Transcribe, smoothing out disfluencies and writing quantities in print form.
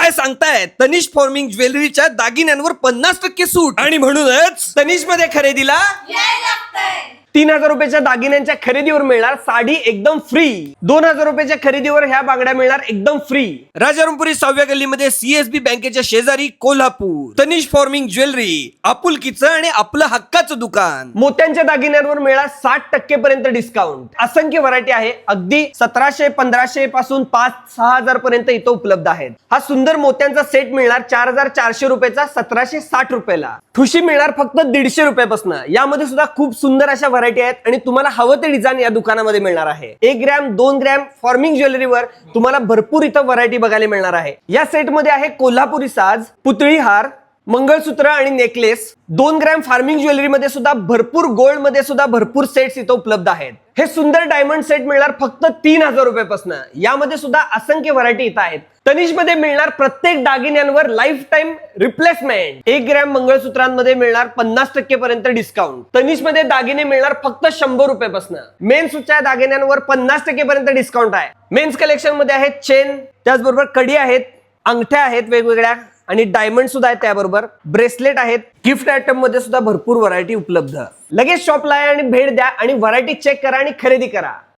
काय सांगताय? तनिष फॉर्मिंग ज्वेलरीच्या दागिन्यांवर 50% सूट आणि म्हणूनच तनिष मध्ये खरेदीला 3000 रुपयाच्या दागिन्यांच्या खरेदीवर मिळणार साडी एकदम फ्री. 2000 रुपयाच्या खरेदीवर ह्या बांगड्या मिळणार एकदम फ्री. राजारामपुरी 6व्या गल्लीमध्ये CSB बँकेच्या शेजारी कोल्हापूर. तनिष फॉर्मिंग ज्वेलरी, आपुलकीचं आणि आपलं हक्काचं दुकान. मोत्यांच्या दागिन्यांवर मिळणार 60% पर्यंत डिस्काउंट. असंख्य व्हरायटी आहे. अगदी 1700 1500 पासून 5-6000 पर्यंत इथं उपलब्ध आहेत. हा सुंदर मोत्यांचा सेट मिळणार 4400 रुपयाचा 1760 रुपयाला. ठुशी मिळणार फक्त 150 रुपयापासून. यामध्ये सुद्धा खूप सुंदर अशा व्हरायटी आहेत आणि तुम्हाला हवं ते डिझाईन या दुकानामध्ये मिळणार आहे. 1 ग्रॅम 2 ग्रॅम फॉर्मिंग ज्वेलरीवर तुम्हाला भरपूर इथं व्हरायटी बघायला मिळणार आहे. या सेट मध्ये आहे कोल्हापुरी साज, पुतळी हार, मंगळसूत्र आणि नेकलेस. 2 ग्रॅम फार्मिंग ज्वेलरी मध्ये सुद्धा भरपूर, गोल्ड मध्ये सुद्धा भरपूर सेट्स इथं उपलब्ध आहेत. हे सुंदर डायमंड सेट मिळणार फक्त 3000 रुपयापासून. यामध्ये सुद्धा असंख्य व्हरायटी इथं आहेत. तनिष मध्ये मिळणार प्रत्येक दागिन्यांवर लाईफ टाइम रिप्लेसमेंट. 1 ग्रॅम मंगळसूत्रांमध्ये मिळणार 50% पर्यंत डिस्काउंट. तनिष मध्ये दागिने मिळणार फक्त 100 रुपयापासून. मेन्सच्या दागिन्यांवर 50% पर्यंत डिस्काउंट आहे. मेन्स कलेक्शन मध्ये आहेत चेन, त्याचबरोबर कडी आहेत, अंगठ्या आहेत वेगवेगळ्या आणि डायमंड सुद्धा आहेत. त्याबरोबर ब्रेसलेट आहेत. गिफ्ट आयटम मध्ये सुद्धा भरपूर व्हरायटी उपलब्ध. लगेच शॉपला या आणि भेट द्या आणि व्हरायटी चेक करा आणि खरेदी करा.